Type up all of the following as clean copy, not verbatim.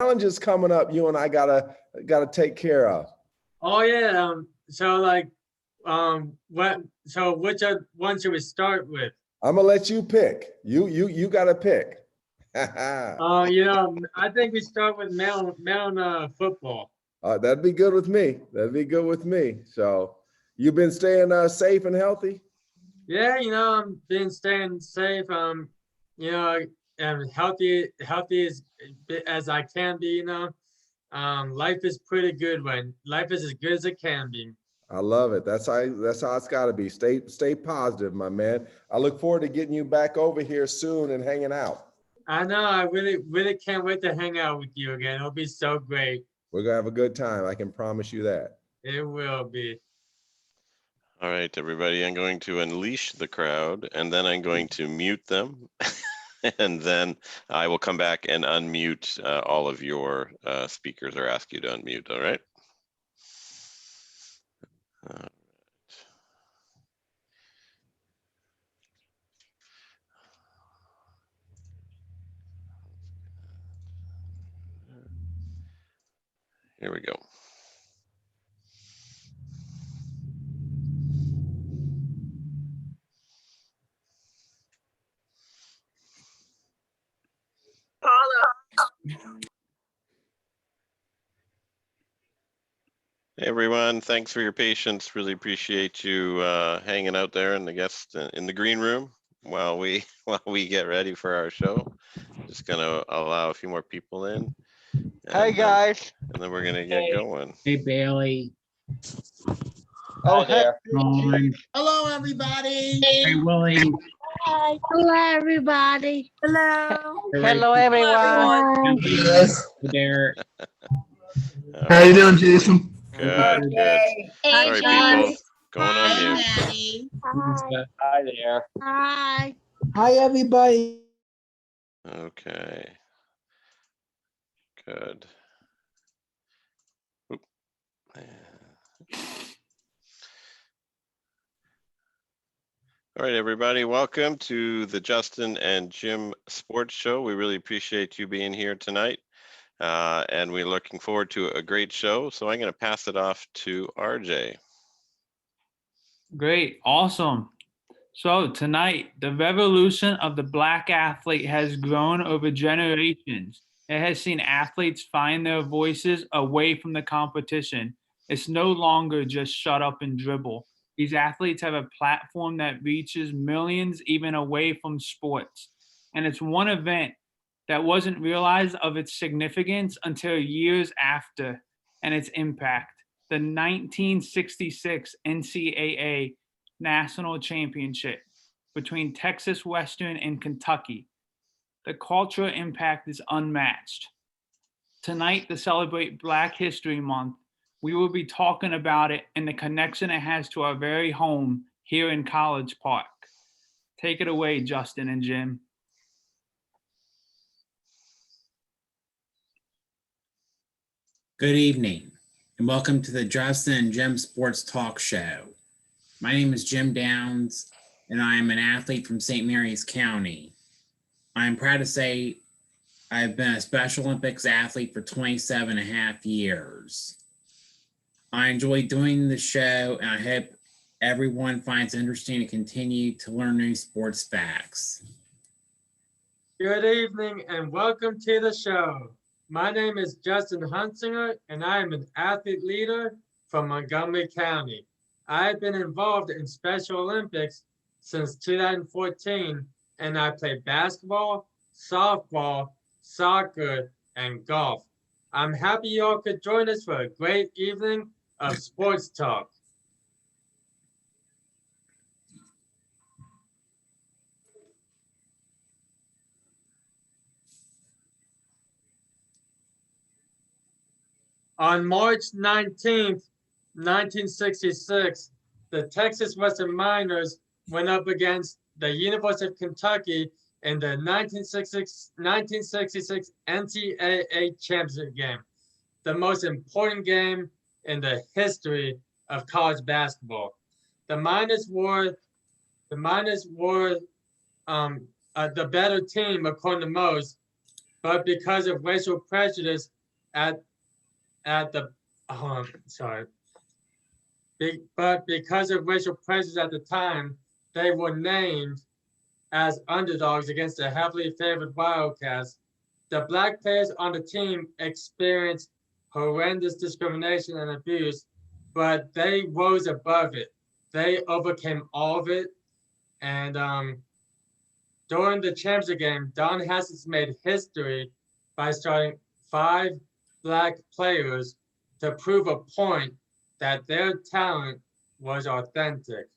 challenges coming up you and I gotta take care of? Oh yeah. Which one should we start with? I'm gonna let you pick. You gotta pick. I think we start with male football. That'd be good with me. That'd be good with me. So you've been staying safe and healthy? Yeah, I'm been staying safe. And healthy as I can be. Life is pretty good when life is as good as it can be. I love it. That's how it's got to be. Stay positive, my man. I look forward to getting you back over here soon and hanging out. I know. I really can't wait to hang out with you again. It'll be so great. We're gonna have a good time. I can promise you that. It will be. All right, everybody. I'm going to unleash the crowd, and then I'm going to mute them, and then I will come back and unmute all of your speakers, or ask you to unmute. All right. Here we go. Hey everyone, thanks for your patience. Really appreciate you hanging out there and the guests in the green room while we get ready for our show. Just gonna allow a few more people in. Hey guys. And then we're gonna get going. Hey Bailey. Oh hey. Hello everybody. Hey Willie. Hi. Hello everybody. Hello. Hello everyone. Hey there. How you doing, Jason? Good. Hey, Sorry, guys. people. Going on mute. Maddie. Hi. Hi there. Hi. Hi, everybody. Okay. Good. Oop. All right, everybody, welcome to the Justin and Jim Sports Show. We really appreciate you being here tonight, and we're looking forward to a great show. So I'm going to pass it off to RJ. Great, awesome. So tonight, the revolution of the Black athlete has grown over generations. It has seen athletes find their voices away from the competition. It's no longer just shut up and dribble. These athletes have a platform that reaches millions even away from sports. And it's one event that wasn't realized of its significance until years after and its impact. The 1966 NCAA National Championship between Texas Western and Kentucky. The cultural impact is unmatched. Tonight, to celebrate Black History Month, we will be talking about it and the connection it has to our very home here in College Park. Take it away, Justin and Jim. Good evening, and welcome to the Justin and Jim Sports Talk Show. My name is Jim Downs, and I am an athlete from St. Mary's County. I am proud to say I've been a Special Olympics athlete for 27 and a half years. I enjoy doing the show, and I hope everyone finds it interesting to continue to learn new sports facts. Good evening and welcome to the show. My name is Justin Hunsinger, and I am an athlete leader from Montgomery County. I've been involved in Special Olympics since 2014, and I play basketball, softball, soccer, and golf. I'm happy you all could join us for a great evening of sports talk. On March 19th, 1966, the Texas Western Miners went up against the University of Kentucky in the 1966 NCAA championship game, the most important game in the history of college basketball. The Miners were the better team according to most, but because of racial prejudice at the but because of racial prejudice at the time, they were named as underdogs against the heavily favored Wildcats. The Black players on the team experienced horrendous discrimination and abuse, but they rose above it. They overcame all of it. And during the championship game, Don Haskins made history by starting 5 Black players to prove a point that their talent was authentic.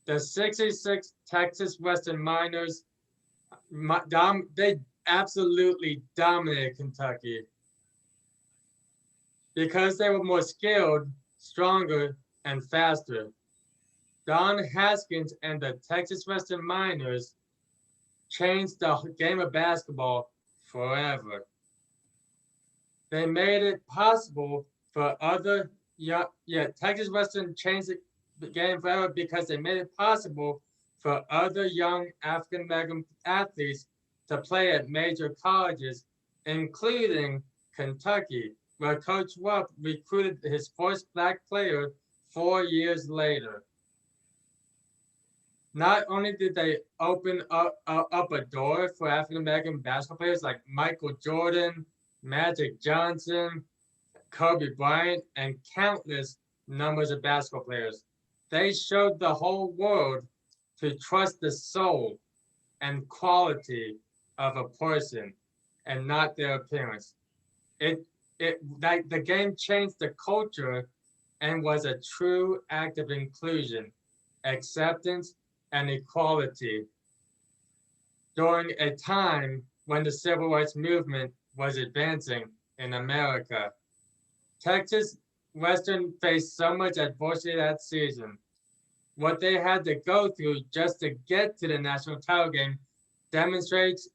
The 66 Texas Western Miners, they absolutely dominated Kentucky because they were more skilled, stronger, and faster. Don Haskins and the Texas Western Miners changed the game of basketball forever. They made it possible for other, Texas Western changed the game forever because they made it possible for other young African American athletes to play at major colleges, including Kentucky, where Coach Rupp recruited his first Black player 4 years later. Not only did they open up a door for African American basketball players like Michael Jordan, Magic Johnson, Kobe Bryant, and countless numbers of basketball players, they showed the whole world to trust the soul and quality of a person and not their appearance. The game changed the culture and was a true act of inclusion, acceptance, and equality during a time when the civil rights movement was advancing in America. Texas Western faced so much adversity that season. What they had to go through just to get to the national title game demonstrates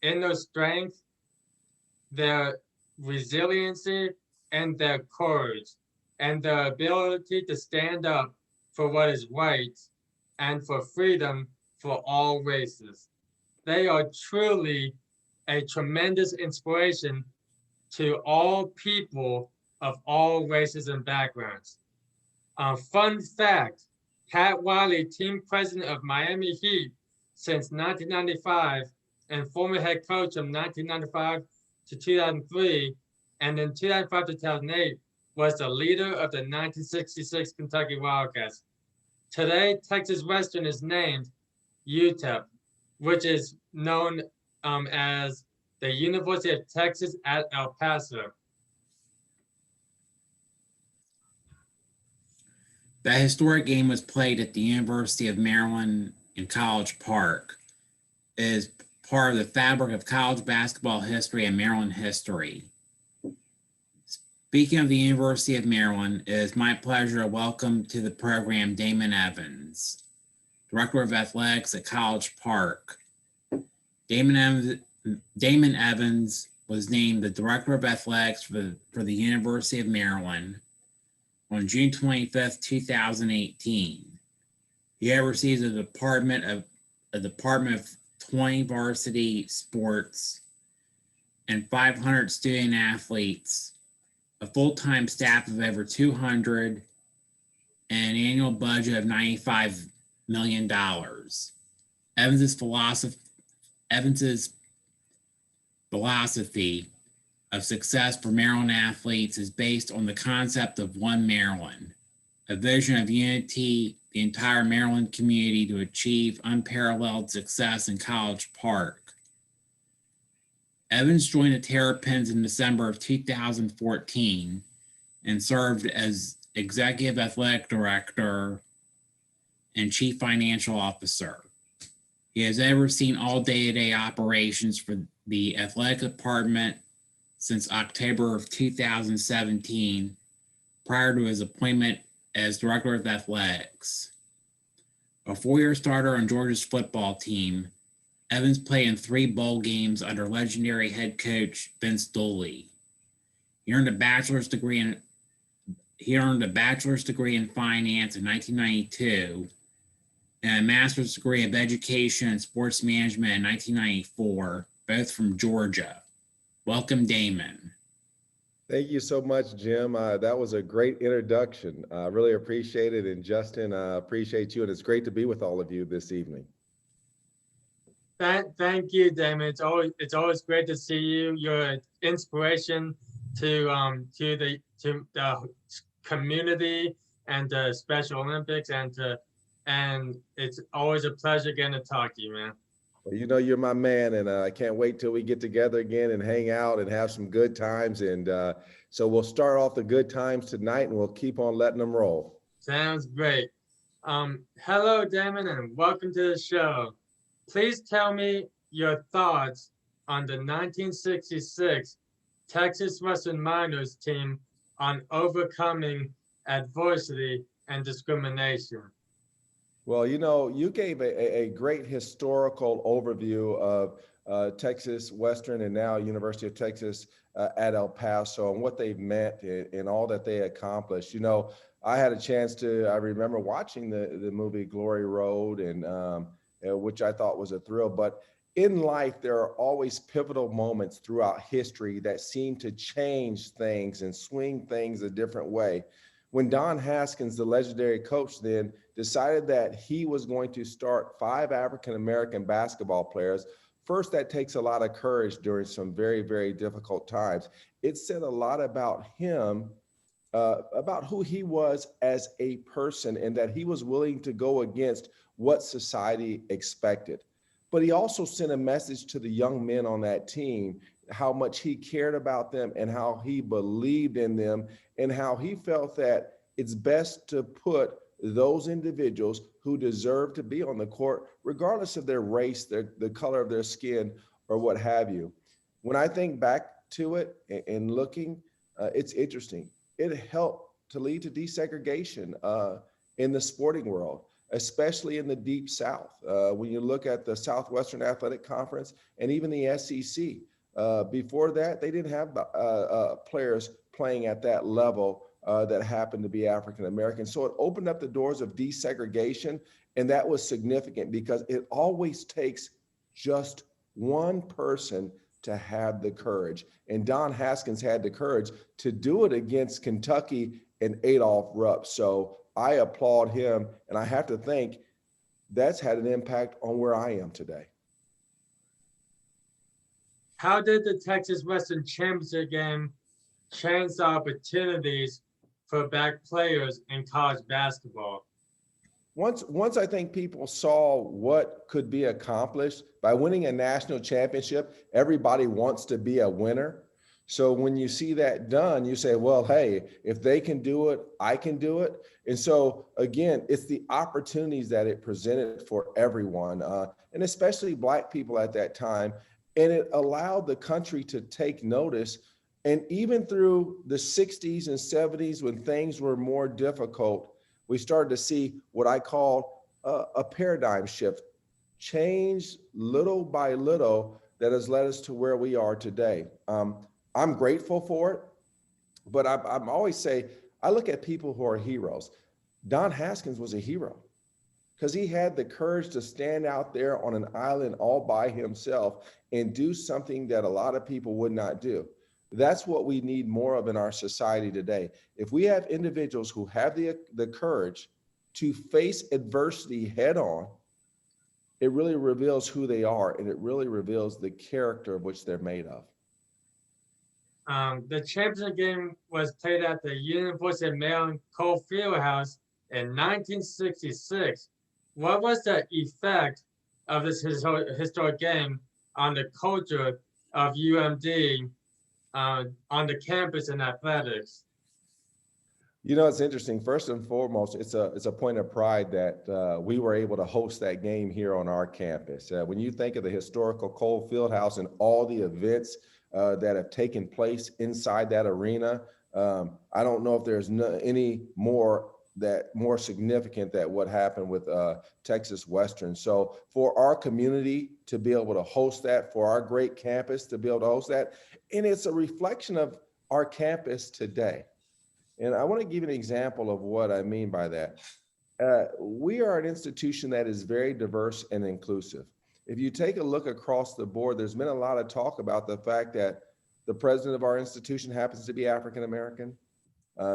in their strength, their resiliency, and their courage, and their ability to stand up for what is right and for freedom for all races. They are truly a tremendous inspiration to all people of all races and backgrounds. Fun fact, Pat Riley, team president of Miami Heat since 1995 and former head coach from 1995 to 2003, and in 2005 to 2008, was the leader of the 1966 Kentucky Wildcats. Today, Texas Western is named UTEP, which is known as the University of Texas at El Paso. The historic game was played at the University of Maryland in College Park. It is part of the fabric of college basketball history and Maryland history. Speaking of the University of Maryland, it is my pleasure to welcome to the program Damon Evans, Director of Athletics at College Park. Damon Evans was named the Director of Athletics for the University of Maryland on June 25th, 2018. He oversees the Department of 20 varsity sports and 500 student athletes, a full-time staff of over 200, and an annual budget of $95 million. Evans's philosophy of success for Maryland athletes is based on the concept of One Maryland, a vision of unity the entire Maryland community to achieve unparalleled success in College Park. Evans joined the Terrapins in December of 2014 and served as Executive Athletic Director and Chief Financial Officer. He has overseen all day-to-day operations for the athletic department since October of 2017, prior to his appointment as Director of Athletics. A 4-year starter on Georgia's football team, Evans played in 3 bowl games under legendary head coach Vince Dooley. He earned a bachelor's degree in finance in 1992 and a master's degree of education and sports management in 1994, both from Georgia. Welcome, Damon. Thank you so much, Jim. That was a great introduction. I really appreciate it. And Justin, I appreciate you. And it's great to be with all of you this evening. Thank you, Damon. It's always great to see you. You're an inspiration to the community and the Special Olympics, and it's always a pleasure getting to talk to you, man. Well, you know, you're my man, and I can't wait till we get together again and hang out and have some good times. And so we'll start off the good times tonight, and we'll keep on letting them roll. Sounds great. Hello, Damon, and welcome to the show. Please tell me your thoughts on the 1966 Texas Western Miners team on overcoming adversity and discrimination. Well, you know, you gave a great historical overview of Texas Western and now University of Texas at El Paso and what they've meant and all that they accomplished. You know, I had a chance to, I remember watching the movie Glory Road, and which I thought was a thrill. But in life, there are always pivotal moments throughout history that seem to change things and swing things a different way. When Don Haskins, the legendary coach then, decided that he was going to start 5 African-American basketball players, first, that takes a lot of courage during some very, very difficult times. It said a lot about him, about who he was as a person, and that he was willing to go against what society expected. But he also sent a message to the young men on that team, how much he cared about them and how he believed in them, and how he felt that it's best to put those individuals who deserve to be on the court, regardless of their race, the color of their skin, or what have you. When I think back to it and looking, it's interesting. It helped to lead to desegregation in the sporting world, especially in the Deep South. When you look at the Southwestern Athletic Conference and even the SEC, before that, they didn't have players playing at that level that happened to be African American. So it opened up the doors of desegregation, and that was significant because it always takes just one person to have the courage. And Don Haskins had the courage to do it against Kentucky and Adolph Rupp. So I applaud him, and I have to think that's had an impact on where I am today. How did the Texas Western Championship game change the opportunities for Black players in college basketball? Once I think people saw what could be accomplished by winning a national championship, everybody wants to be a winner. So when you see that done, you say, well, hey, if they can do it, I can do it. And so again, it's the opportunities that it presented for everyone, and especially Black people at that time. And it allowed the country to take notice. And even through the 60s and 70s, when things were more difficult, we started to see what I call a paradigm shift, change little by little, that has led us to where we are today. I'm grateful for it, but I'm always say, I look at people who are heroes. Don Haskins was a hero because he had the courage to stand out there on an island all by himself and do something that a lot of people would not do. That's what we need more of in our society today. If we have individuals who have the courage to face adversity head on, it really reveals who they are, and it really reveals the character of which they're made of. The championship game was played at the University of Maryland Cole Fieldhouse in 1966. What was the effect of this historic game on the culture of UMD, on the campus and athletics? You know, it's interesting. First and foremost, it's a point of pride that we were able to host that game here on our campus. When you think of the historical Cole Fieldhouse and all the events that have taken place inside that arena, I don't know if there's any more significant that what happened with Texas Western. So for our community to be able to host that, for our great campus to be able to host that, and it's a reflection of our campus today. And I want to give you an example of what I mean by that. We are an institution that is very diverse and inclusive. If you take a look across the board, there's been a lot of talk about the fact that The president of our institution happens to be African American.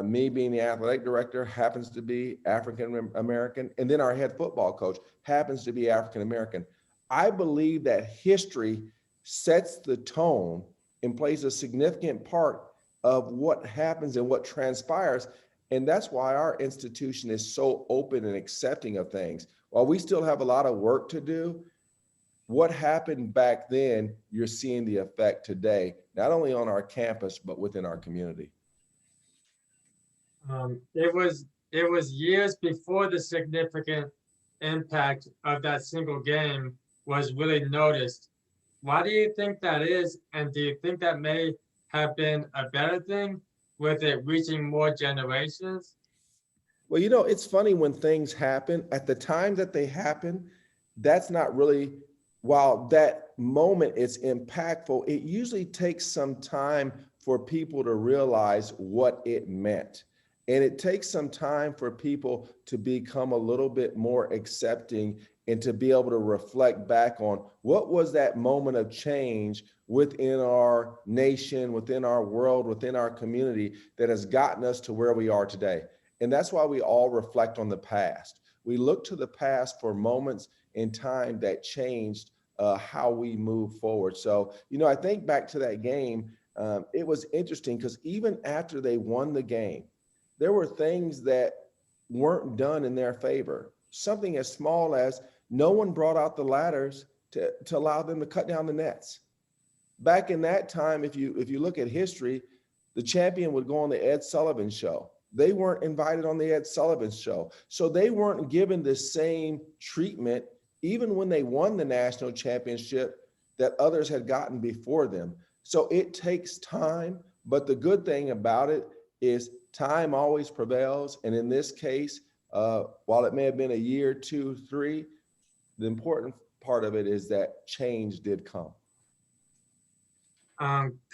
Me being the athletic director happens to be African American. And then our head football coach happens to be African American. I believe that history sets the tone and plays a significant part of what happens and what transpires. And that's why our institution is so open and accepting of things. While we still have a lot of work to do, what happened back then, you're seeing the effect today, not only on our campus, but within our community. It was years before the significant impact of that single game was really noticed. Why do you think that is? And do you think that may have been a better thing with it reaching more generations? Well, it's funny when things happen at the time that they happen, that's not really, while that moment is impactful, it usually takes some time for people to realize what it meant. And it takes some time for people to become a little bit more accepting and to be able to reflect back on what was that moment of change within our nation, within our world, within our community that has gotten us to where we are today. And that's why we all reflect on the past. We look to the past for moments in time that changed how we move forward. So, I think back to that game, it was interesting because even after they won the game, there were things that weren't done in their favor. Something as small as no one brought out the ladders to allow them to cut down the nets. Back in that time, if you look at history, the champion would go on the Ed Sullivan show. They weren't invited on the Ed Sullivan show. So they weren't given the same treatment, even when they won the national championship, that others had gotten before them. So it takes time, but the good thing about it is time always prevails. And in this case, while it may have been a year, 2, 3, the important part of it is that change did come.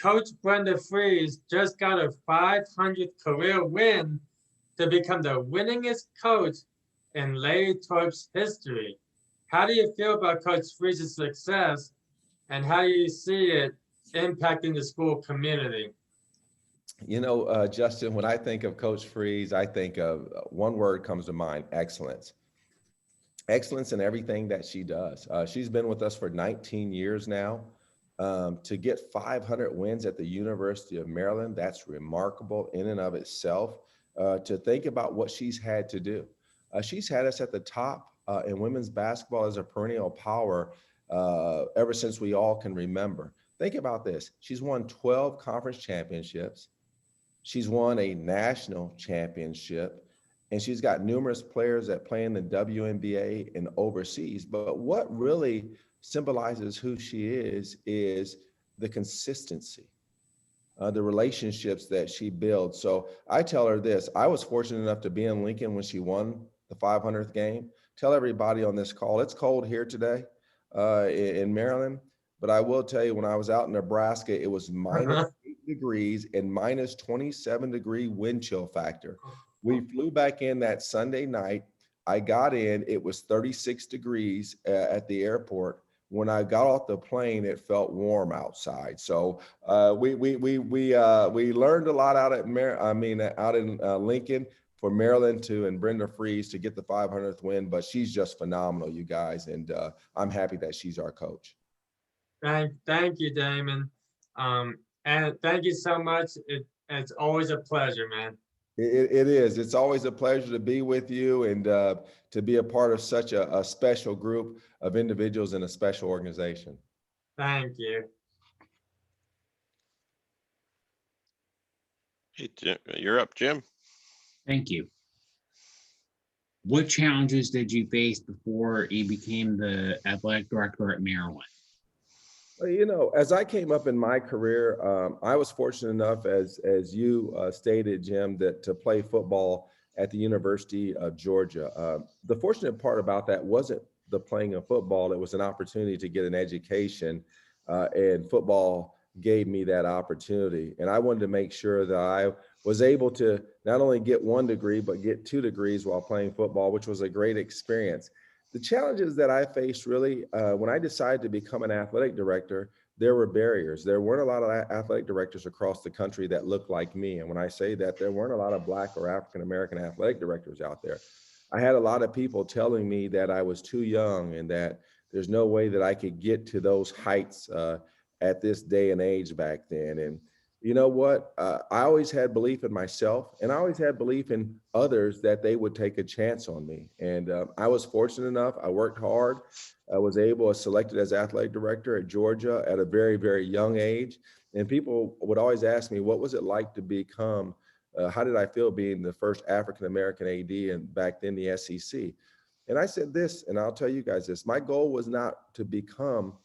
Coach Brenda Freeze just got a 500th career win to become the winningest coach in Lady Torp's history. How do you feel about Coach Freeze's success, and how do you see it impacting the school community? Justin, when I think of Coach Freeze, I think of one word comes to mind: excellence. Excellence in everything that she does. She's been with us for 19 years now. To get 500 wins at the University of Maryland, that's remarkable in and of itself. To think about what she's had to do. She's had us at the top in women's basketball as a perennial power ever since we all can remember. Think about this. She's won 12 conference championships. She's won a national championship, and she's got numerous players that play in the WNBA and overseas. But what really symbolizes who she is the consistency, the relationships that she builds. So I tell her this: I was fortunate enough to be in Lincoln when she won the 500th game. Tell everybody on this call, it's cold here today in Maryland, but I will tell you, when I was out in Nebraska, it was minus 8 degrees and minus 27-degree wind chill factor. We flew back in that Sunday night. I got in, it was 36 degrees at the airport. When I got off the plane, it felt warm outside. So we learned a lot out in Lincoln for Maryland and Brenda Freeze to get the 500th win. But she's just phenomenal, you guys, and I'm happy that she's our coach. Thank you, Damon, and thank you so much. It's always a pleasure, man. It is. It's always a pleasure to be with you and to be a part of such a special group of individuals in a special organization. Thank you. Hey, Jim, you're up, Jim. Thank you. What challenges did you face before you became the athletic director at Maryland? As I came up in my career, I was fortunate enough, as you stated, Jim, to play football at the University of Georgia. The fortunate part about that wasn't the playing of football. It was an opportunity to get an education, and football gave me that opportunity. And I wanted to make sure that I was able to not only get 1 degree, but get 2 degrees while playing football, which was a great experience. The challenges that I faced really, when I decided to become an athletic director, there were barriers. There weren't a lot of athletic directors across the country that looked like me. And when I say that, there weren't a lot of Black or African-American athletic directors out there. I had a lot of people telling me that I was too young and that there's no way that I could get to those heights at this day and age back then. And you know what? I always had belief in myself, and I always had belief in others that they would take a chance on me. And I was fortunate enough. I worked hard. I was selected as athletic director at Georgia at a very, very young age. And people would always ask me, what was it like to become, how did I feel being the first African-American AD and back then the SEC? And I said this, and I'll tell you guys this, my goal was not to become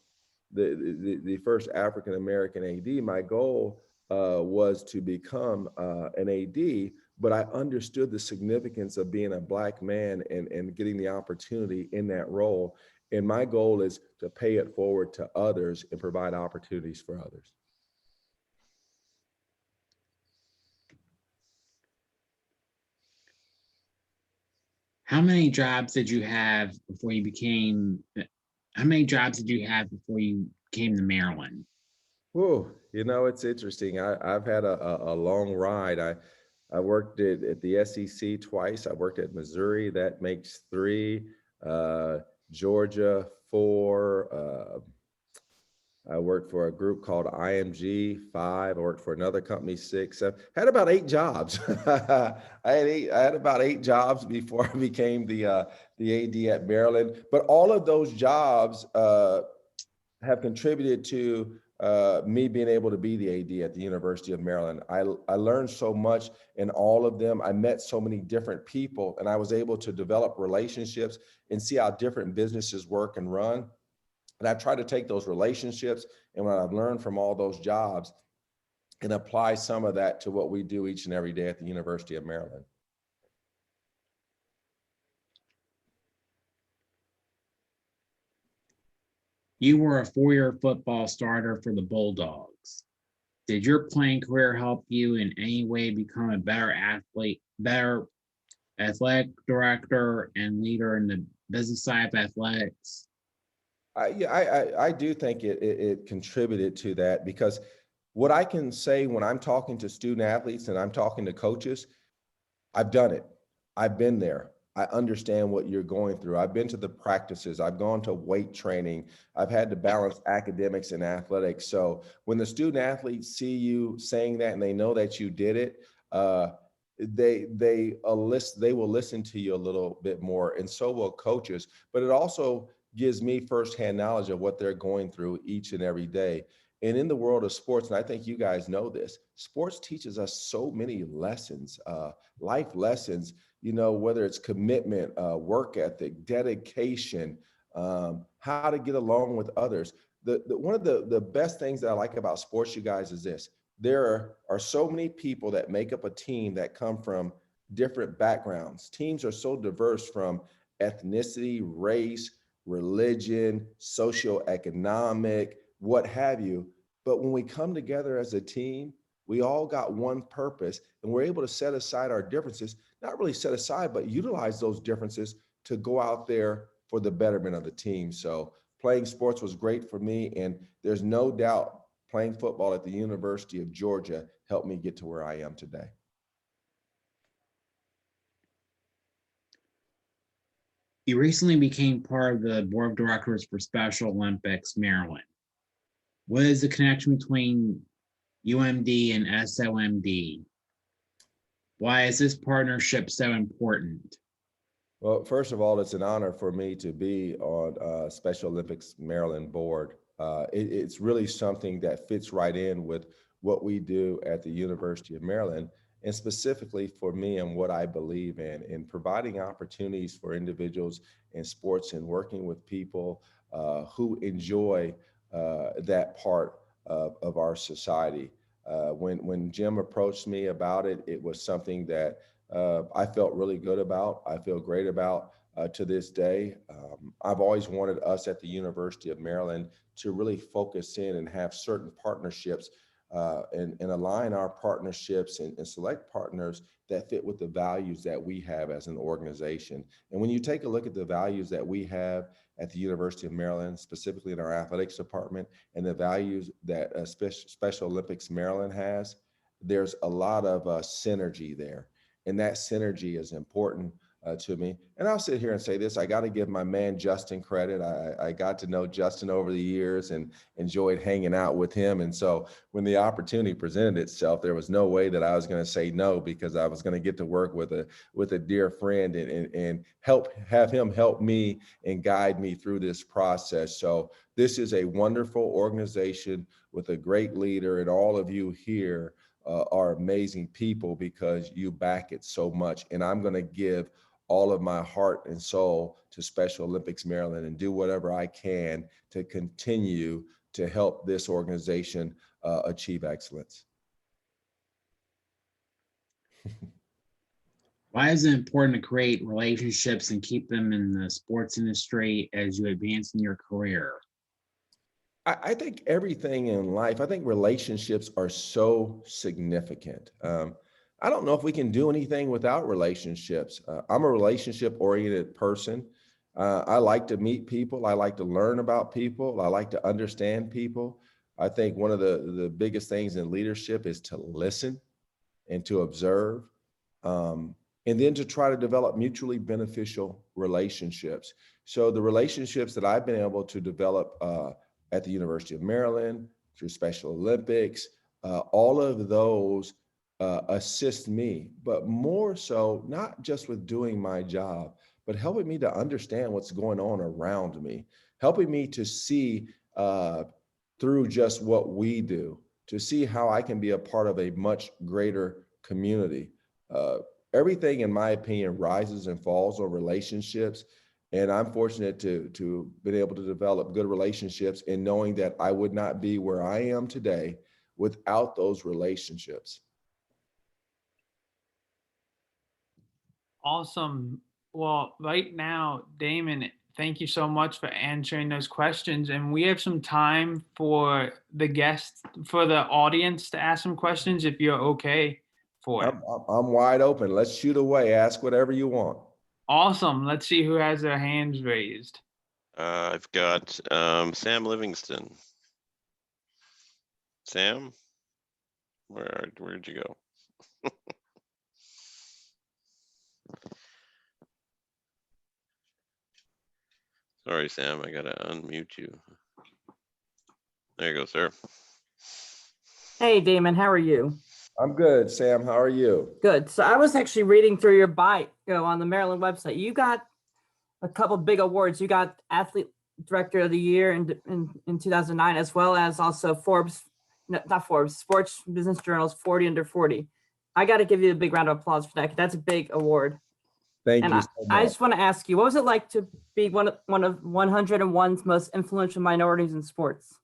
the first African-American AD. My goal was to become an AD, but I understood the significance of being a Black man and getting the opportunity in that role. And my goal is to pay it forward to others and provide opportunities for others. How many jobs did you have before you became, how many jobs did you have before you came to Maryland? Whoa, you know, it's interesting. I've had a long ride. I worked at the SEC twice. I worked at Missouri. That makes 3. Georgia 4. I worked for a group called IMG 5. I worked for another company 6. I had about 8 jobs. I had about 8 jobs before I became the AD at Maryland. But all of those jobs have contributed to me being able to be the AD at the University of Maryland. I learned so much in all of them. I met so many different people, and I was able to develop relationships and see how different businesses work and run. And I try to take those relationships and what I've learned from all those jobs and apply some of that to what we do each and every day at the University of Maryland. You were a 4-year football starter for the Bulldogs. Did your playing career help you in any way become a better athlete, better athletic director and leader in the business side of athletics? I do think it contributed to that, because what I can say when I'm talking to student athletes and I'm talking to coaches, I've done it. I've been there. I understand what you're going through. I've been to the practices. I've gone to weight training. I've had to balance academics and athletics. So when the student athletes see you saying that and they know that you did it, they will listen to you a little bit more, and so will coaches. But it also gives me firsthand knowledge of what they're going through each and every day. And in the world of sports, and I think you guys know this, sports teaches us so many lessons, life lessons, you know, whether it's commitment, work ethic, dedication, how to get along with others. One of the best things that I like about sports, you guys, is this. There are so many people that make up a team that come from different backgrounds. Teams are so diverse, from ethnicity, race, religion, socioeconomic, what have you. But when we come together as a team, we all got one purpose, and we're able to set aside our differences, not really set aside, but utilize those differences to go out there for the betterment of the team. So playing sports was great for me, and there's no doubt playing football at the University of Georgia helped me get to where I am today. You recently became part of the board of directors for Special Olympics Maryland. What is the connection between UMD and SOMD? Why is this partnership so important? Well, first of all, it's an honor for me to be on Special Olympics Maryland board. It's really something that fits right in with what we do at the University of Maryland, and specifically for me and what I believe in providing opportunities for individuals in sports and working with people who enjoy that part of our society. When Jim approached me about it, it was something that I felt really good about. I feel great about to this day. I've always wanted us at the University of Maryland to really focus in and have certain partnerships and align our partnerships and select partners that fit with the values that we have as an organization. And when you take a look at the values that we have at the University of Maryland, specifically in our athletics department, and the values that Special Olympics Maryland has, there's a lot of synergy there. And that synergy is important to me. And I'll sit here and say this, I got to give my man Justin credit. I got to know Justin over the years and enjoyed hanging out with him. And so when the opportunity presented itself, there was no way that I was going to say no, because I was going to get to work with a dear friend and have him help me and guide me through this process. So this is a wonderful organization with a great leader, and all of you here are amazing people because you back it so much. And I'm going to give all of my heart and soul to Special Olympics Maryland and do whatever I can to continue to help this organization achieve excellence. Why is it important to create relationships and keep them in the sports industry as you advance in your career? I think everything in life, I think relationships are so significant. I don't know if we can do anything without relationships. I'm a relationship-oriented person. I like to meet people. I like to learn about people. I like to understand people. I think one of the biggest things in leadership is to listen and to observe, and then to try to develop mutually beneficial relationships. So the relationships that I've been able to develop at the University of Maryland, through Special Olympics, all of those assist me, but more so, not just with doing my job, but helping me to understand what's going on around me, helping me to see through just what we do, to see how I can be a part of a much greater community. Everything, in my opinion, rises and falls on relationships. And I'm fortunate to been able to develop good relationships, and knowing that I would not be where I am today without those relationships. Awesome. Well, right now, Damon, thank you so much for answering those questions. And we have some time for the guests, for the audience to ask some questions, if you're okay for it. I'm wide open. Let's shoot away. Ask whatever you want. Awesome. Let's see who has their hands raised. I've got Sam Livingston. Sam, where'd you go? Sorry, Sam, I gotta unmute you. There you go, sir. Hey, Damon, how are you? I'm good, Sam. How are you? Good. So I was actually reading through your bio on the Maryland website. You got a couple big awards. You got Athlete Director of the Year in 2009, as well as also Sports Business Journal's 40 Under 40. I got to give you a big round of applause for that. That's a big award. Thank you so much. I just want to ask you, what was it like to be one of 101's most influential minorities in sports?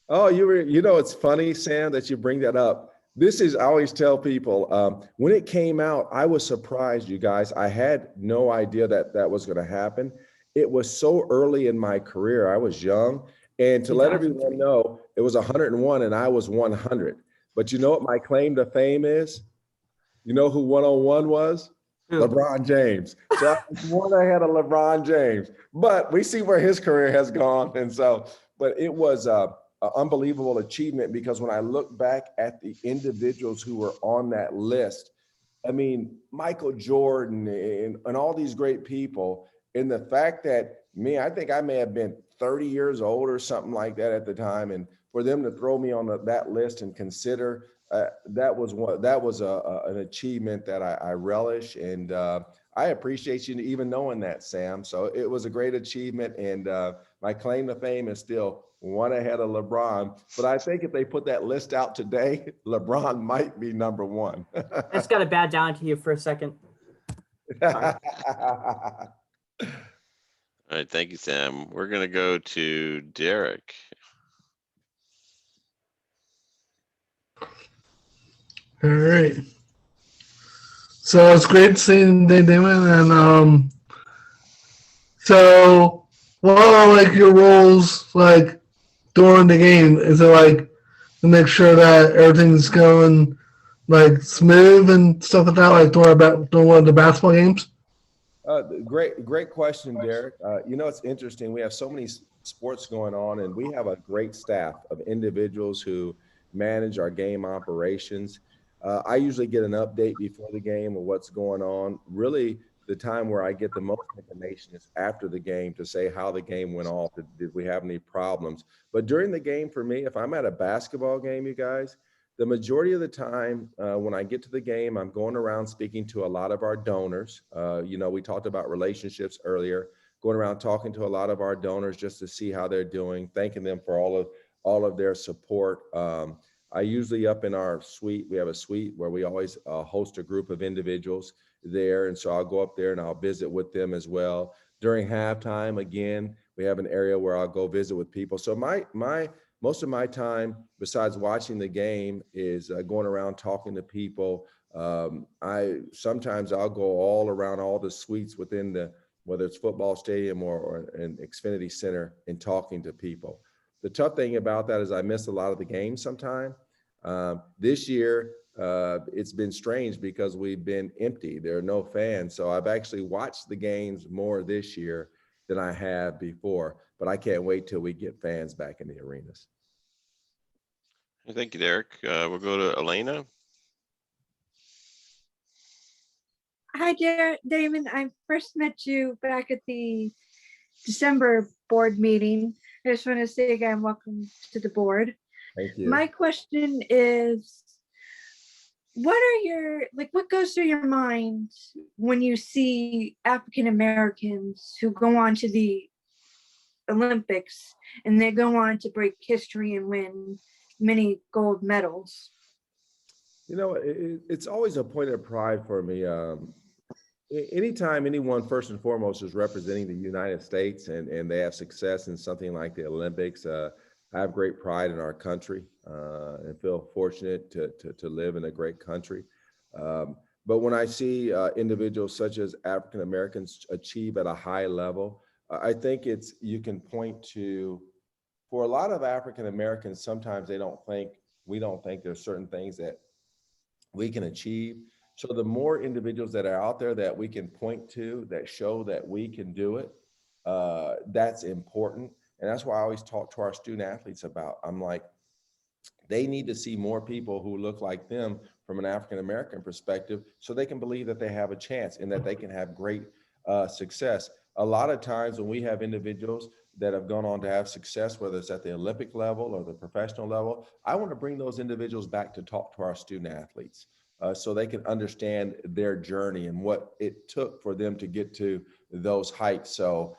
Oh, it's funny, Sam, that you bring that up. I always tell people, when it came out, I was surprised, you guys. I had no idea that was going to happen. It was so early in my career. I was young. And to let everyone know, it was 101 and I was 100. But you know what my claim to fame is? You know who 101 was? LeBron James. So I was one ahead of LeBron James. But we see where his career has gone. And so, but it was an unbelievable achievement, because when I look back at the individuals who were on that list, I mean, Michael Jordan and all these great people, and the fact that I think I may have been 30 years old or something like that at the time, and for them to throw me on that list and consider, that was an achievement that I relish, and I appreciate you even knowing that, Sam. So it was a great achievement, and my claim to fame is still one ahead of LeBron. But I think if they put that list out today, LeBron might be number one. I just got to bow down to you for a second. All right, thank you, Sam. We're gonna go to Derek. All right. So it's great seeing Damon, and so what are like your roles like during the game? Is it like and make sure that everything's going like smooth and stuff like that, like during one of the basketball games? Great question, Derek. It's interesting. We have so many sports going on, and we have a great staff of individuals who manage our game operations. I usually get an update before the game of what's going on. Really, the time where I get the most information is after the game to say how the game went off. Did we have any problems? But during the game, for me, if I'm at a basketball game, you guys, the majority of the time when I get to the game, I'm going around speaking to a lot of our donors. We talked about relationships earlier, going around talking to a lot of our donors just to see how they're doing, thanking them for all of their support. I usually up in our suite, we have a suite where we always host a group of individuals there. And so I'll go up there and I'll visit with them as well. During halftime, again, we have an area where I'll go visit with people. So most of my time, besides watching the game, is going around talking to people. Sometimes I'll go all around all the suites within whether it's football stadium or an Xfinity Center, and talking to people. The tough thing about that is I miss a lot of the games sometime. This year, it's been strange because we've been empty. There are no fans. So I've actually watched the games more this year than I have before, but I can't wait till we get fans back in the arenas. Thank you, Derek. We'll go to Elena. Hi, Damon. I first met you back at the December board meeting. I just want to say again, welcome to the board. Thank you. My question is, what goes through your mind when you see African Americans who go on to the Olympics and they go on to break history and win many gold medals? It's always a point of pride for me. Anytime anyone, first and foremost, is representing the United States and they have success in something like the Olympics, I have great pride in our country and feel fortunate to live in a great country. But when I see individuals such as African Americans achieve at a high level, I think you can point to, for a lot of African Americans, sometimes we don't think there's certain things that we can achieve. So the more individuals that are out there that we can point to that show that we can do it, that's important. And that's why I always talk to our student athletes about, I'm like, they need to see more people who look like them from an African American perspective so they can believe that they have a chance and that they can have great success. A lot of times when we have individuals that have gone on to have success, whether it's at the Olympic level or the professional level, I want to bring those individuals back to talk to our student athletes so they can understand their journey and what it took for them to get to those heights. So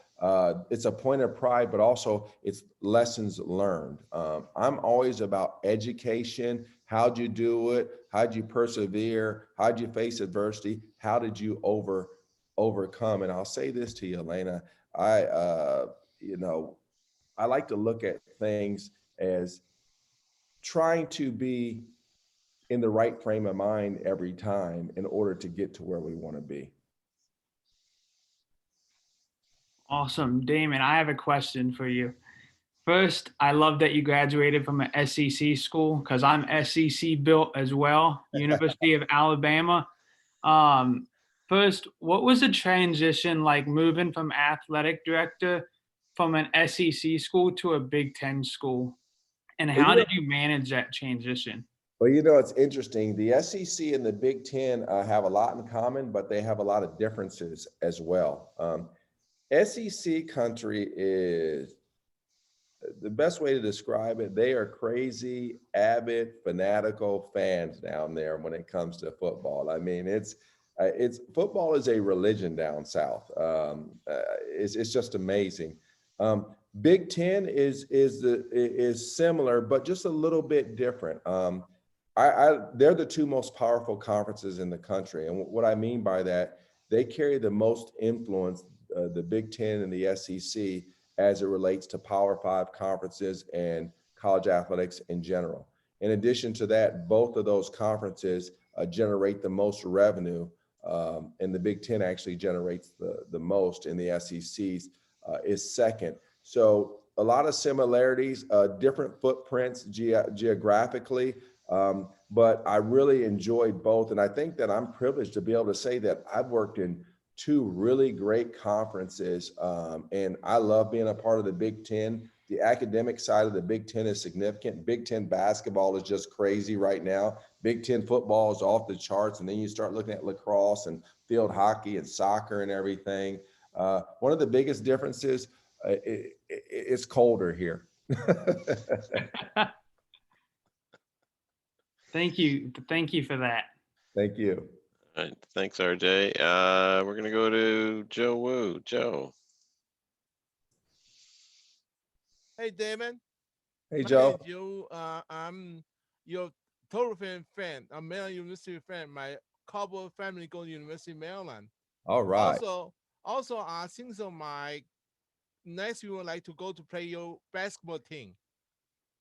it's a point of pride, but also it's lessons learned. I'm always about education. How'd you do it? How'd you persevere? How'd you face adversity? How did you overcome? And I'll say this to you, Elena, I like to look at things as trying to be in the right frame of mind every time in order to get to where we want to be. Awesome. Damon, I have a question for you. First, I love that you graduated from an SEC school because I'm SEC built as well, University of Alabama. First, what was the transition like moving from athletic director from an SEC school to a Big Ten school? And how did you manage that transition? Well, it's interesting. The SEC and the Big Ten have a lot in common, but they have a lot of differences as well. SEC country is the best way to describe it. They are crazy, avid, fanatical fans down there when it comes to football. I mean, it's football is a religion down south. It's just amazing. Big Ten is similar, but just a little bit different. They're the two most powerful conferences in the country, and what I mean by that, they carry the most influence. The Big Ten and the SEC as it relates to Power 5 conferences and college athletics in general. In addition to that, both of those conferences generate the most revenue, and the Big Ten actually generates the most, and the SEC's is second. So a lot of similarities, different footprints geographically, but I really enjoyed both. And I think that I'm privileged to be able to say that I've worked in two really great conferences, and I love being a part of the Big Ten. The academic side of the Big Ten is significant. Big Ten basketball is just crazy right now. Big Ten football is off the charts, and then you start looking at lacrosse and field hockey and soccer and everything. One of the biggest differences, it's colder here. Thank you. Thank you for that. Thank you. All right, thanks, RJ. We're gonna go to Joe Wu. Joe. Hey, Damon. Hey, My Joe. name is Joe. I'm your total fan. I'm Maryland University fan. My couple family go to University of Maryland. All right. Also, I think so. My next we would like to go to play your basketball team,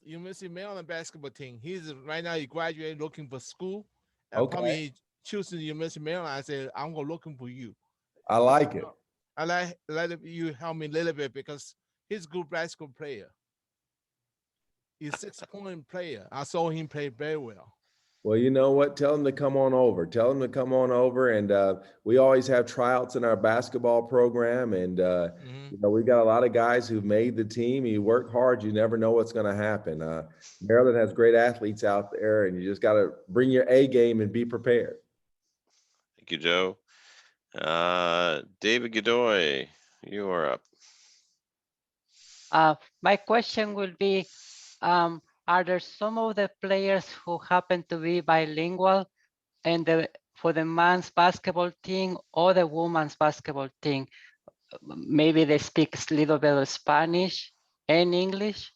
University of Maryland basketball team. He's right now he graduated looking for school, and Okay. probably he choosing the University of Maryland. I said I'm gonna looking for you. I like it. I let you help me a little bit because he's a good basketball player. He's 6-point player. I saw him play very well. Well, you know what? Tell them to come on over. Tell them to come on over. And we always have tryouts in our basketball program. And, you know, we've got a lot of guys who've made the team. You work hard. You never know what's going to happen. Maryland has great athletes out there, and you just got to bring your A game and be prepared. Thank you, Joe. David Godoy, you are up. My question will be, are there some of the players who happen to be bilingual and for the men's basketball team or the women's basketball team? Maybe they speak a little bit of Spanish and English?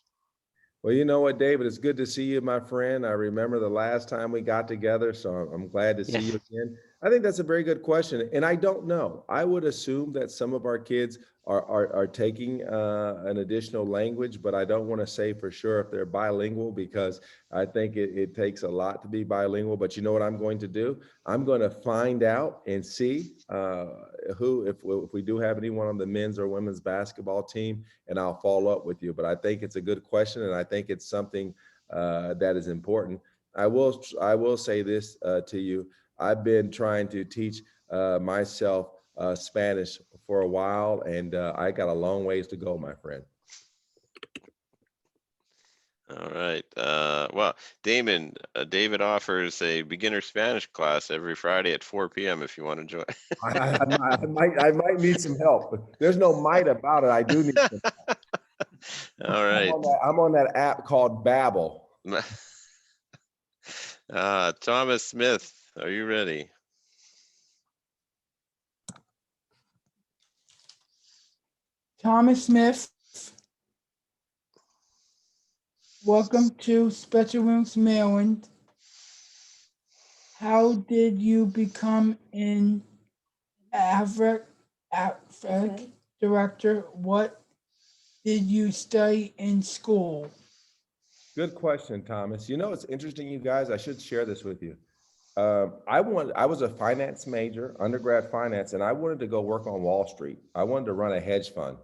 Well, you know what, David, it's good to see you, my friend. I remember the last time we got together, so I'm glad to see you again. I think that's a very good question, and I don't know. I would assume that some of our kids are taking an additional language, but I don't want to say for sure if they're bilingual, because I think it takes a lot to be bilingual. But you know what I'm going to do? I'm going to find out and see if we do have anyone on the men's or women's basketball team, and I'll follow up with you. But I think it's a good question, and I think it's something that is important. I will say this to you. I've been trying to teach myself Spanish for a while, and I got a long ways to go, my friend. All right. Well, Damon, David offers a beginner Spanish class every Friday at 4 p.m. if you want to join. I might need some help. There's no might about it. I do need some help. All right. I'm on that app called Babbel. Thomas Smith, are you ready? Thomas Smith. Welcome to Special Rooms, Maryland. How did you become an athletic director? What did you study in school? Good question, Thomas. You know, it's interesting, you guys. I should share this with you. I was a finance major, undergrad finance, and I wanted to go work on Wall Street. I wanted to run a hedge fund.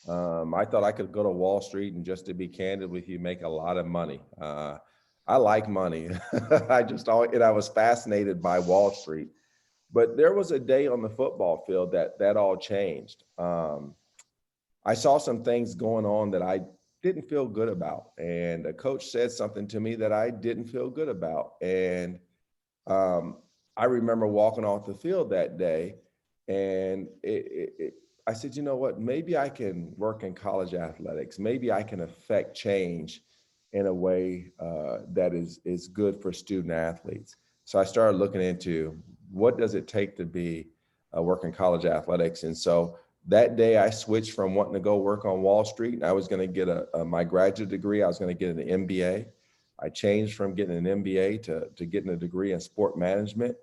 I thought I could go to Wall Street and, just to be candid with you, make a lot of money. I like money. I was fascinated by Wall Street. But there was a day on the football field that all changed. I saw some things going on that I didn't feel good about. And a coach said something to me that I didn't feel good about. And I remember walking off the field that day, and I said, you know what, maybe I can work in college athletics. Maybe I can affect change in a way that is good for student athletes. So I started looking into what does it take to be working college athletics. And so that day I switched from wanting to go work on Wall Street, and I was going to get my graduate degree. I was going to get an MBA. I changed from getting an MBA to getting a degree in sport management.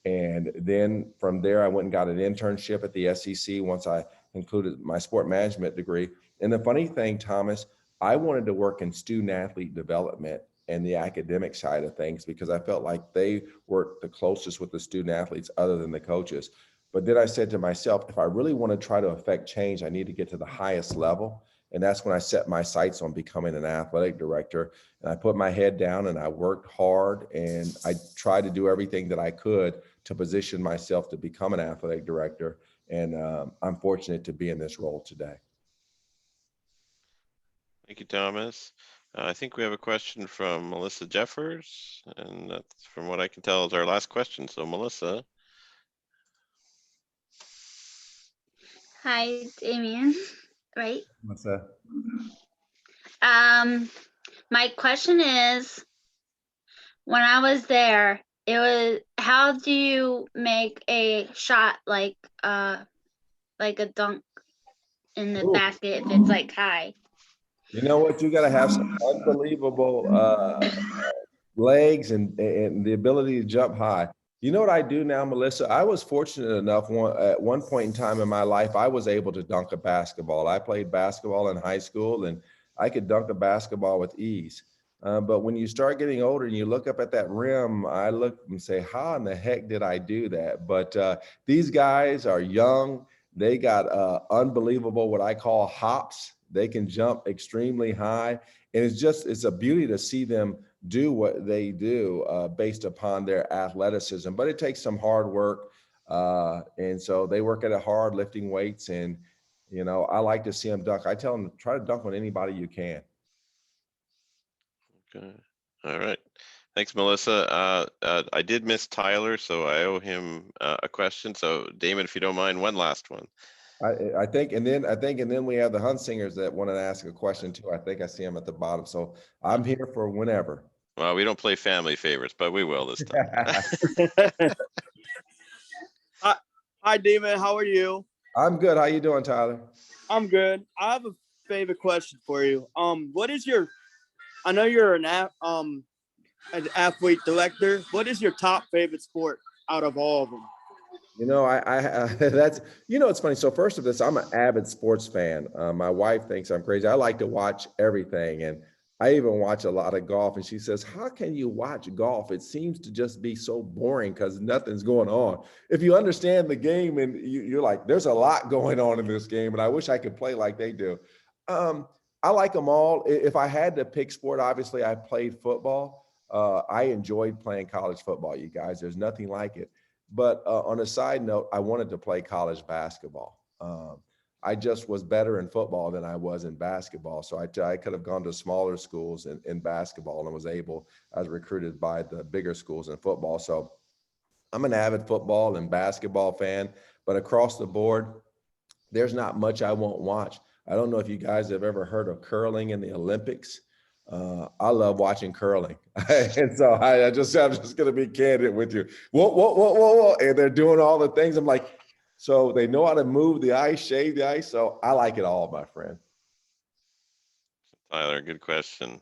And then from there, I went and got an internship at the SEC once I concluded my sport management degree. And the funny thing, Thomas, I wanted to work in student athlete development and the academic side of things because I felt like they worked the closest with the student athletes other than the coaches. But then I said to myself, if I really want to try to affect change, I need to get to the highest level. And that's when I set my sights on becoming an athletic director. And I put my head down and I worked hard and I tried to do everything that I could to position myself to become an athletic director. And I'm fortunate to be in this role today. Thank you, Thomas. I think we have a question from Melissa Jeffers, and that's, from what I can tell, is our last question. So, Melissa. Hi, Damien, right? What's that? My question is, when I was there, it was, how do you make a shot like a dunk in the basket if it's like high? You know what? You got to have some unbelievable legs and the ability to jump high. You know what I do now, Melissa? I was fortunate enough at one point in time in my life, I was able to dunk a basketball. I played basketball in high school and I could dunk a basketball with ease. But when you start getting older and you look up at that rim, I look and say, how in the heck did I do that? But these guys are young. They got unbelievable, what I call hops. They can jump extremely high. And it's a beauty to see them do what they do based upon their athleticism. But it takes some hard work. And so they work at it hard, lifting weights. And, you know, I like to see them dunk. I tell them, try to dunk on anybody you can. Okay. All right. Thanks, Melissa. I did miss Tyler, so I owe him a question. So, Damon, if you don't mind, one last one. I think, and then we have the Hunsingers that want to ask a question too. I think I see them at the bottom. So I'm here for whenever. Well, we don't play family favorites, but we will this time. Hi, Damon. How are you? I'm good. How you doing, Tyler? I'm good. I have a favorite question for you. What is your? I know you're an athlete director. What is your top favorite sport out of all of them? You know, that's, you know, it's funny. So first of this, I'm an avid sports fan. My wife thinks I'm crazy. I like to watch everything. And I even watch a lot of golf. And she says, how can you watch golf? It seems to just be so boring because nothing's going on. If you understand the game and you're like, there's a lot going on in this game and I wish I could play like they do. I like them all. If I had to pick sport, obviously I played football. I enjoyed playing college football, you guys. There's nothing like it. But on a side note, I wanted to play college basketball. I just was better in football than I was in basketball. So I could have gone to smaller schools in basketball and I was recruited by the bigger schools in football. So I'm an avid football and basketball fan, but across the board, there's not much I won't watch. I don't know if you guys have ever heard of curling in the Olympics. I love watching curling. And so I'm just going to be candid with you. Whoa. And they're doing all the things. I'm like, so they know how to move the ice, shave the ice. So I like it all, my friend. Tyler, good question.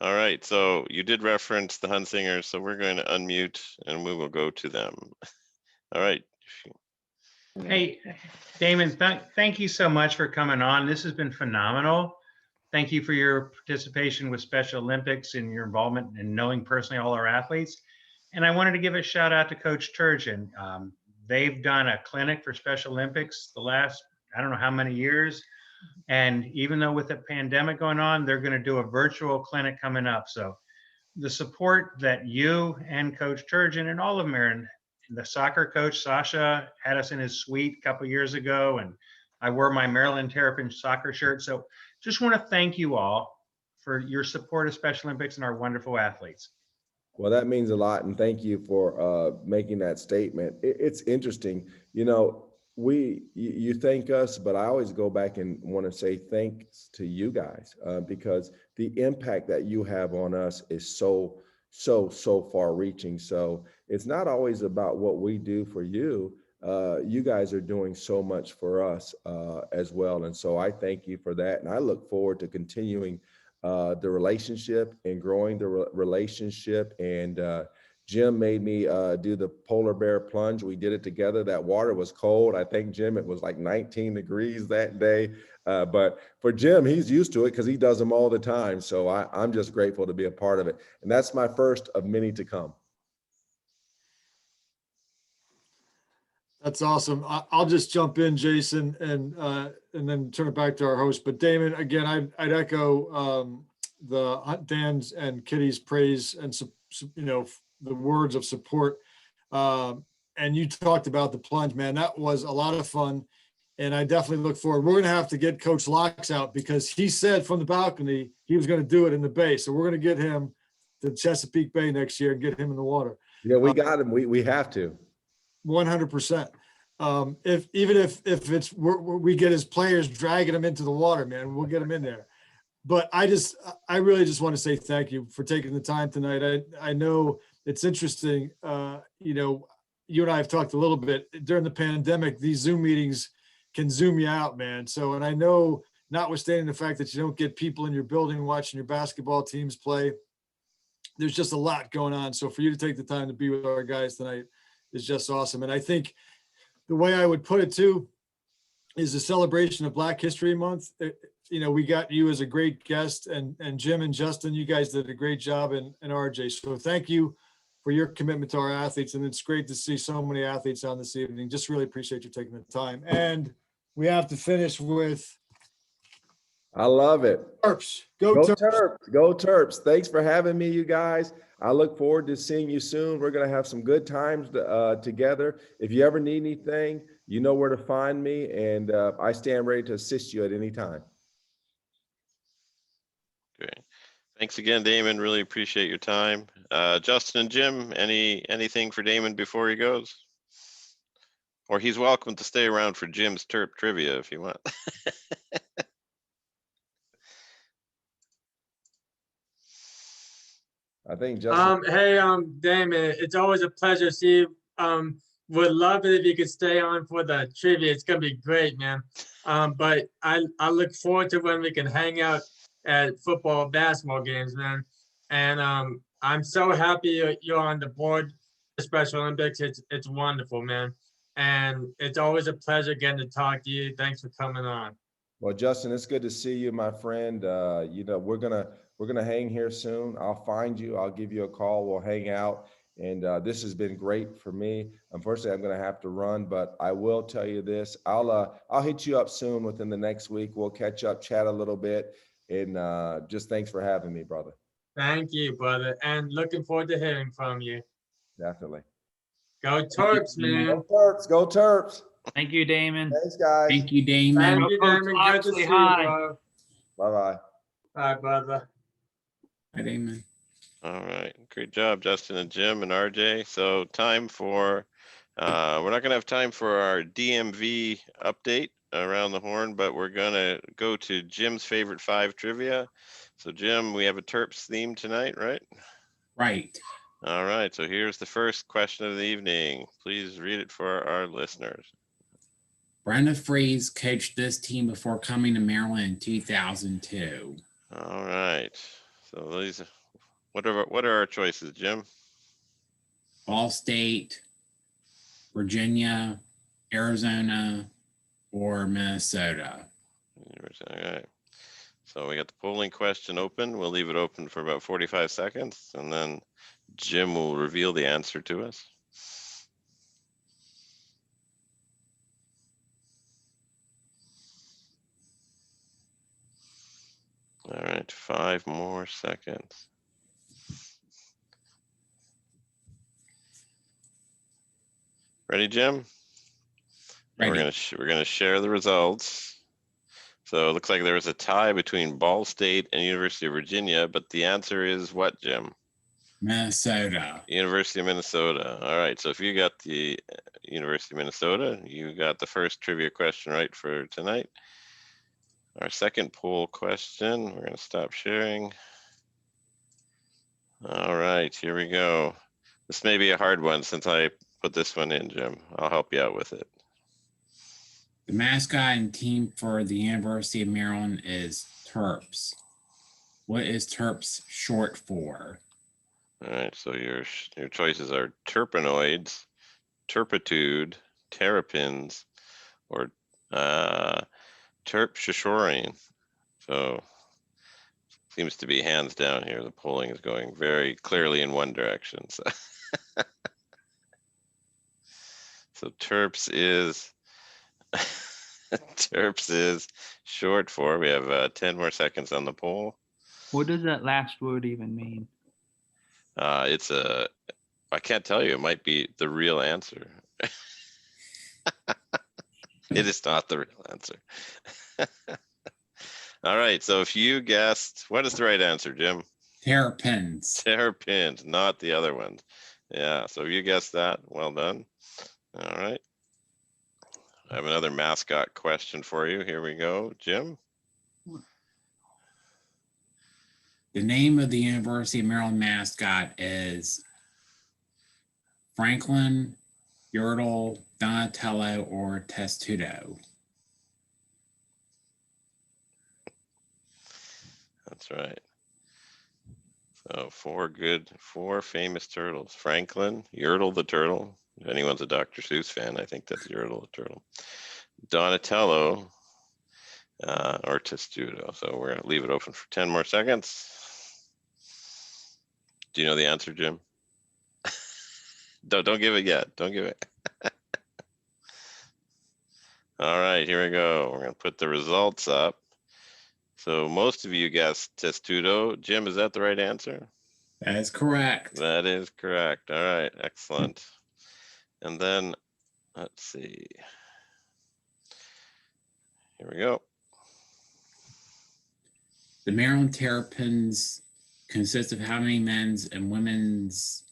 All right. So you did reference the Hunsingers. So we're going to unmute and we will go to them. All right. Hey, Damon, thank you so much for coming on. This has been phenomenal. Thank you for your participation with Special Olympics and your involvement in knowing personally all our athletes. And I wanted to give a shout out to Coach Turgeon. They've done a clinic for Special Olympics the last, I don't know how many years. And even though with the pandemic going on, they're going to do a virtual clinic coming up. So the support that you and Coach Turgeon and all of them are in, the soccer coach, Sasha, had us in his suite a couple of years ago, and I wore my Maryland Terrapin soccer shirt. So just want to thank you all for your support of Special Olympics and our wonderful athletes. Well, that means a lot. And thank you for making that statement. It's interesting. You know, you thank us, but I always go back and want to say thanks to you guys because the impact that you have on us is so far reaching. So it's not always about what we do for you. You guys are doing so much for us as well. And so I thank you for that. And I look forward to continuing the relationship and growing the relationship. And Jim made me do the polar bear plunge. We did it together. That water was cold. I think, Jim, it was like 19 degrees that day. But for Jim, he's used to it because he does them all the time. So I'm just grateful to be a part of it. And that's my first of many to come. That's awesome. I'll just jump in, Jason. And and then turn it back to our host. But Damon, again, I'd echo Dan's and Kitty's praise and the words of support. And you talked about the plunge, man. That was a lot of fun. And I definitely look forward. We're going to have to get Coach Locks out because he said from the balcony he was going to do it in the Bay. So we're going to get him to Chesapeake Bay next year and get him in the water. Yeah, we got him. We have to. 100%. If it's we get his players dragging him into the water, man, we'll get him in there. But I really just want to say thank you for taking the time tonight. I know it's interesting. You and I have talked a little bit during the pandemic. These Zoom meetings can zoom you out, man. So, and I know, notwithstanding the fact that you don't get people in your building watching your basketball teams play, there's just a lot going on. So for you to take the time to be with our guys tonight is just awesome. And I think the way I would put it too is a celebration of Black History Month. We got you as a great guest, and Jim and Justin, you guys did a great job, and RJ. So thank you for your commitment to our athletes. And it's great to see so many athletes on this evening. Just really appreciate you taking the time. And we have to finish with. I love it. Terps. Go Terps. Go Terps. Thanks for having me, you guys. I look forward to seeing you soon. We're going to have some good times together. If you ever need anything, you know where to find me, and I stand ready to assist you at any time. Great. Thanks again, Damon. Really appreciate your time. Justin and Jim, anything for Damon before he goes? Or he's welcome to stay around for Jim's Terp trivia if you want. I think Justin. Hey, Damon, it's always a pleasure to see you. Would love it if you could stay on for the trivia. It's gonna be great, man. But I look forward to when we can hang out at football, basketball games, man. And I'm so happy you're on the board for Special Olympics. It's wonderful, man. And it's always a pleasure getting to talk to you. Thanks for coming on. Well, Justin, it's good to see you, my friend. We're gonna hang here soon. I'll find you. I'll give you a call. We'll hang out. And this has been great for me. Unfortunately, I'm gonna have to run, but I will tell you this. I'll hit you up soon within the next week. We'll catch up, chat a little bit, and just thanks for having me, brother. Thank you, brother. And looking forward to hearing from you. Definitely. Go Terps, man. Go Terps. Go Terps. Thank you, Damon. Thanks, guys. Thank you, Damon. Thank you, Damon. Good to see you, bro. Bye-bye. Bye, brother. Bye, Damon. All right, great job, Justin and Jim and RJ. So time for, we're not gonna have time for our DMV update around the horn, but we're gonna go to Jim's favorite 5 trivia. So Jim, we have a Terps theme tonight, right? Right. All right, so here's the first question of the evening. Please read it for our listeners. Brenda Freeze coached this team before coming to Maryland in 2002. All right, so these, what are our choices, Jim? Ball State, Virginia, Arizona, or Minnesota. All right. So we got the polling question open. We'll leave it open for about 45 seconds, and then Jim will reveal the answer to us. All right, 5 more seconds. Ready, Jim? Ready. We're gonna share the results. So it looks like there was a tie between Ball State and University of Virginia, but the answer is what, Jim? Minnesota. University of Minnesota. All right, so if you got the University of Minnesota, you got the first trivia question right for tonight. Our second poll question, we're gonna stop sharing. All right, here we go. This may be a hard one since I put this one in, Jim. I'll help you out with it. The mascot and team for the University of Maryland is Terps. What is Terps short for? All right, so your choices are terpenoids, turpitude, terrapins, or terpsichorean. So seems to be hands down here. The polling is going very clearly in one direction. So, so Terps is Terps is short for. We have 10 more seconds on the poll. What does that last word even mean? It's I can't tell you. It might be the real answer. It is not the real answer. All right. So if you guessed, what is the right answer, Jim? Terrapins. Terrapins, not the other ones. Yeah. So if you guessed that, well done. All right. I have another mascot question for you. Here we go, Jim. The name of the University of Maryland mascot is Franklin, Yertle, Donatello, or Testudo. That's right. So four famous turtles. Franklin, Yertle the turtle. If anyone's a Dr. Seuss fan, I think that's Yertle the turtle. Donatello, or Testudo. So we're gonna leave it open for 10 more seconds. Do you know the answer, Jim? Don't give it yet. Don't give it. All right, here we go. We're gonna put the results up. So most of you guessed Testudo. Jim, is that the right answer? That is correct. That is correct. All right, excellent. And then, let's see. Here we go. The Maryland Terrapins consist of how many men's and women's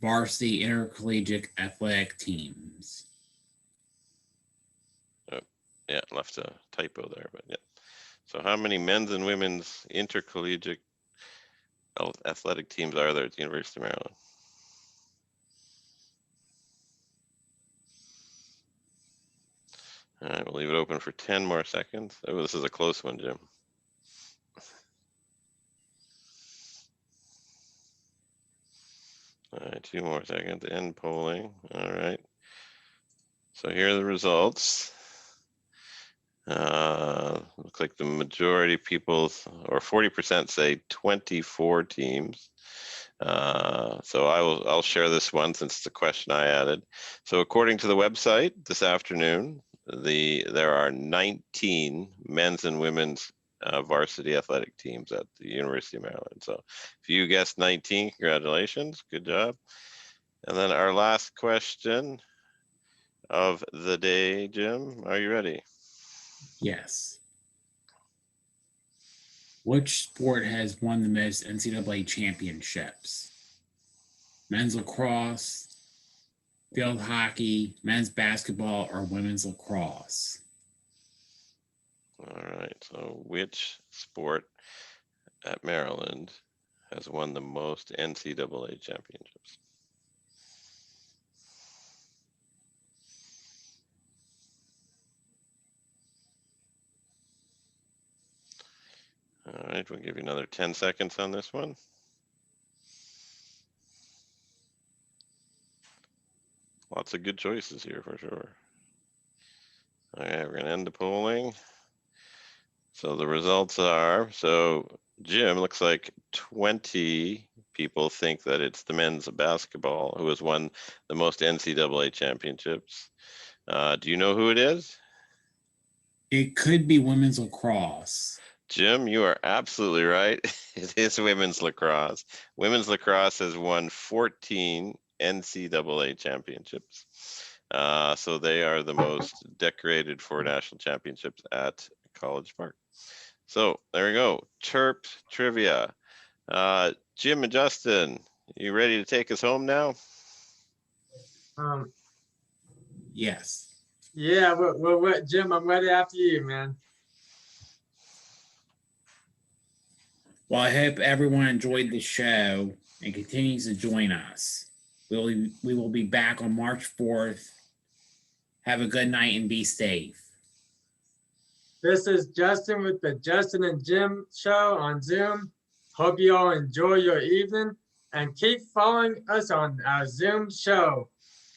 varsity intercollegiate athletic teams? Oh, yeah, left a typo there, but yeah. So how many men's and women's intercollegiate athletic teams are there at the University of Maryland? All right, we'll leave it open for 10 more seconds. Oh, this is a close one, Jim. All right, 2 more seconds, end polling. All right. So here are the results. Looks like the majority of people, or 40% say 24 teams. So I'll share this one since it's a question I added. So according to the website this afternoon, there are 19 men's and women's varsity athletic teams at the University of Maryland. So if you guessed 19, congratulations, good job. And then our last question of the day, Jim, are you ready? Yes. Which sport has won the most NCAA championships? Men's lacrosse, field hockey, men's basketball, or women's lacrosse? All right, so which sport at Maryland has won the most NCAA championships? All right, we'll give you another 10 seconds on this one. Lots of good choices here for sure. All right, we're gonna end the polling. So the results are, so Jim, looks like 20 people think that it's the men's basketball who has won the most NCAA championships. Do you know who it is? It could be women's lacrosse. Jim, you are absolutely right. It is women's lacrosse. Women's lacrosse has won 14 NCAA championships. So they are the most decorated for national championships at College Park. So there we go. Terp trivia. Jim and Justin, you ready to take us home now? Yes. Yeah, well, Jim, I'm ready after you, man. Well, I hope everyone enjoyed the show and continues to join us. We will be back on March 4th. Have a good night and be safe. This is Justin with the Justin and Jim show on Zoom. Hope you all enjoy your evening and keep following us on our Zoom show.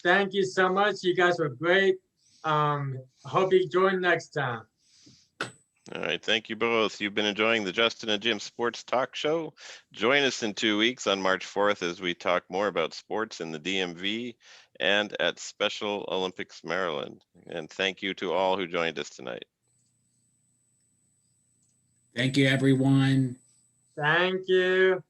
Thank you so much. You guys were great. Hope you join next time. All right, thank you both. You've been enjoying the Justin and Jim Sports Talk Show. Join us in 2 weeks on March 4th as we talk more about sports in the DMV and at Special Olympics Maryland. And thank you to all who joined us tonight. Thank you, everyone. Thank you.